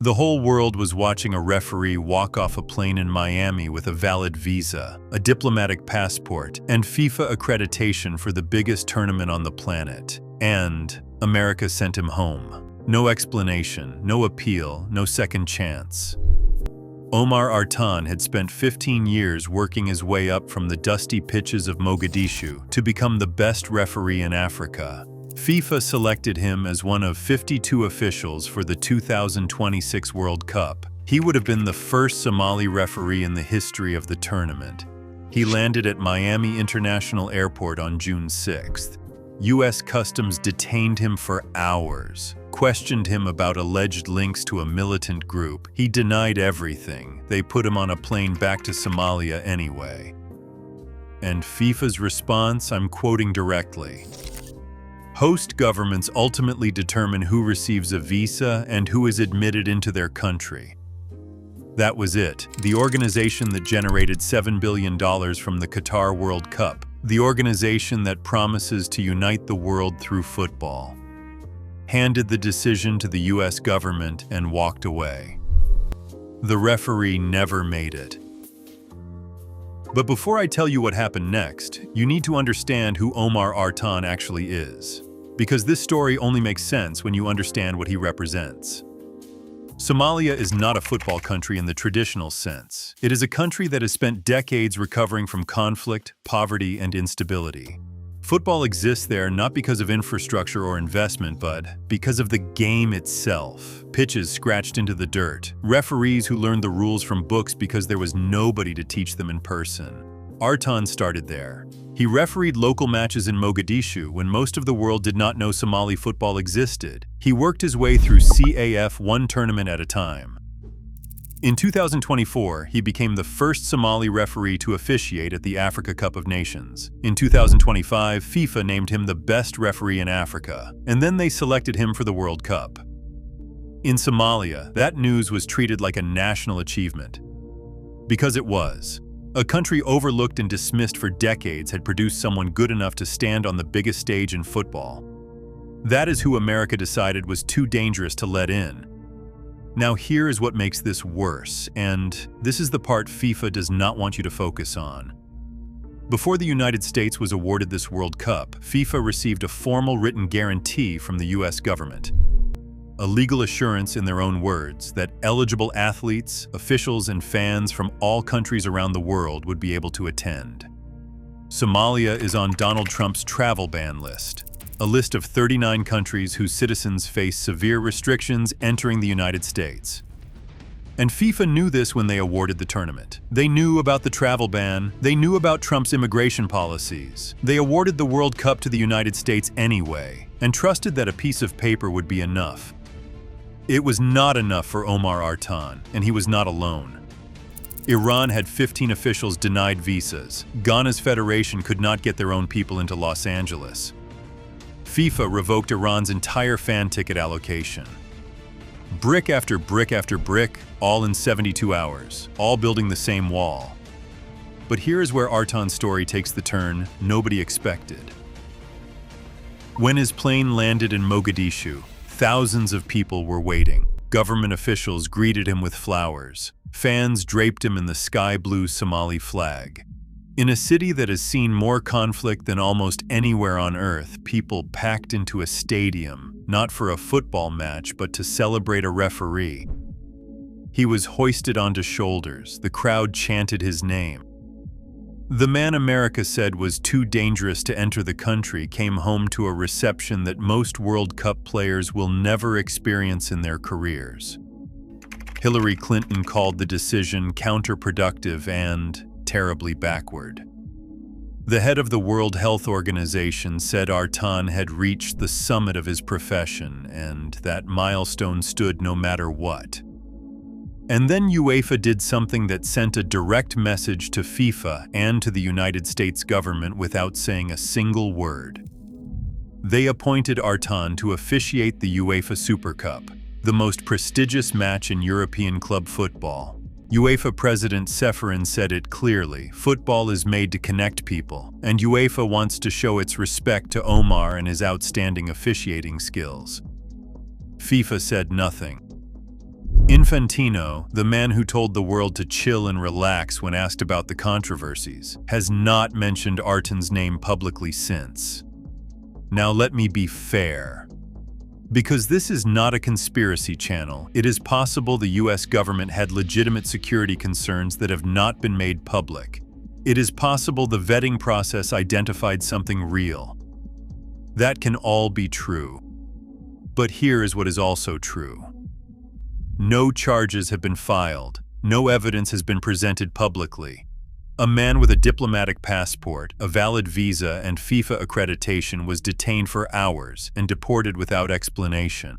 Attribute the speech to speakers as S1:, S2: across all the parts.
S1: The whole world was watching a referee walk off a plane in Miami with a valid visa, a diplomatic passport, and FIFA accreditation for the biggest tournament on the planet. And America sent him home. No explanation, no appeal, no second chance. Omar Artan had spent 15 years working his way up from the dusty pitches of Mogadishu to become the best referee in Africa. FIFA selected him as one of 52 officials for the 2026 World Cup. He would have been the first Somali referee in the history of the tournament. He landed at Miami International Airport on June 6th. U.S. Customs detained him for hours, questioned him about alleged links to a militant group. He denied everything. They put him on a plane back to Somalia anyway. And FIFA's response, I'm quoting directly, "Host governments ultimately determine who receives a visa and who is admitted into their country." That was it. The organization that generated $7 billion from the Qatar World Cup. The organization that promises to unite the world through football. Handed the decision to the US government and walked away. The referee never made it. But before I tell you what happened next, you need to understand who Omar Artan actually is. Because this story only makes sense when you understand what he represents. Somalia is not a football country in the traditional sense. It is a country that has spent decades recovering from conflict, poverty, and instability. Football exists there not because of infrastructure or investment, but because of the game itself. Pitches scratched into the dirt. Referees who learned the rules from books because there was nobody to teach them in person. Artan started there. He refereed local matches in Mogadishu when most of the world did not know Somali football existed. He worked his way through CAF one tournament at a time. In 2024, he became the first Somali referee to officiate at the Africa Cup of Nations. In 2025, FIFA named him the best referee in Africa, and then they selected him for the World Cup. In Somalia, that news was treated like a national achievement. Because it was. A country overlooked and dismissed for decades had produced someone good enough to stand on the biggest stage in football. That is who America decided was too dangerous to let in. Now here is what makes this worse, and this is the part FIFA does not want you to focus on. Before the United States was awarded this World Cup, FIFA received a formal written guarantee from the US government. A legal assurance, in their own words, that eligible athletes, officials, and fans from all countries around the world would be able to attend. Somalia is on Donald Trump's travel ban list, a list of 39 countries whose citizens face severe restrictions entering the United States. And FIFA knew this when they awarded the tournament. They knew about the travel ban, they knew about Trump's immigration policies. They awarded the World Cup to the United States anyway, and trusted that a piece of paper would be enough. It was not enough for Omar Artan, and he was not alone. Iran had 15 officials denied visas. Ghana's federation could not get their own people into Los Angeles. FIFA revoked Iran's entire fan ticket allocation. Brick after brick after brick, all in 72 hours, all building the same wall. But here is where Artan's story takes the turn nobody expected. When his plane landed in Mogadishu, thousands of people were waiting. Government officials greeted him with flowers. Fans draped him in the sky-blue Somali flag. In a city that has seen more conflict than almost anywhere on Earth, people packed into a stadium, not for a football match, but to celebrate a referee. He was hoisted onto shoulders. The crowd chanted his name. The man America said was too dangerous to enter the country came home to a reception that most World Cup players will never experience in their careers. Hillary Clinton called the decision counterproductive and terribly backward. The head of the World Health Organization said Artan had reached the summit of his profession and that milestone stood no matter what. And then UEFA did something that sent a direct message to FIFA and to the United States government without saying a single word. They appointed Artan to officiate the UEFA Super Cup, the most prestigious match in European club football. UEFA President Seferin said it clearly, football is made to connect people, and UEFA wants to show its respect to Omar and his outstanding officiating skills. FIFA said nothing. Infantino, the man who told the world to chill and relax when asked about the controversies, has not mentioned Artan's name publicly since. Now let me be fair. Because this is not a conspiracy channel, it is possible the US government had legitimate security concerns that have not been made public. It is possible the vetting process identified something real. That can all be true. But here is what is also true. No charges have been filed. No evidence has been presented publicly. A man with a diplomatic passport, a valid visa, and FIFA accreditation was detained for hours and deported without explanation.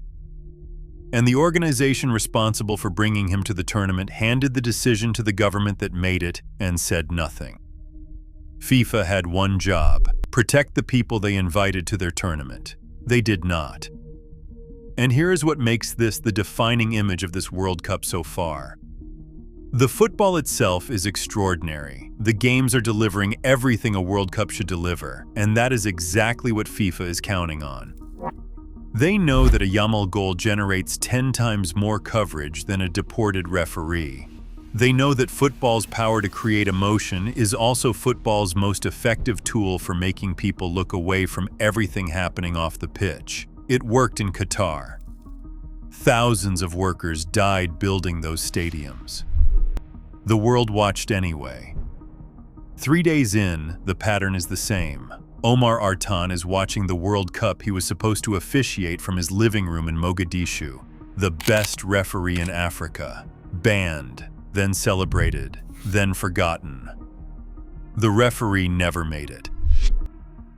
S1: And the organization responsible for bringing him to the tournament handed the decision to the government that made it and said nothing. FIFA had one job: protect the people they invited to their tournament. They did not. And here is what makes this the defining image of this World Cup so far. The football itself is extraordinary. The games are delivering everything a World Cup should deliver, and that is exactly what FIFA is counting on. They know that a Yamal goal generates 10 times more coverage than a deported referee. They know that football's power to create emotion is also football's most effective tool for making people look away from everything happening off the pitch. It worked in Qatar. Thousands of workers died building those stadiums. The world watched anyway. 3 days in, the pattern is the same. Omar Artan is watching the World Cup he was supposed to officiate from his living room in Mogadishu. The best referee in Africa. Banned, then celebrated, then forgotten. The referee never made it.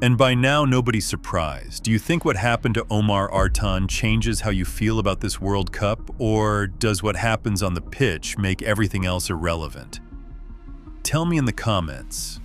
S1: And by now, nobody's surprised. Do you think what happened to Omar Artan changes how you feel about this World Cup, or does what happens on the pitch make everything else irrelevant? Tell me in the comments.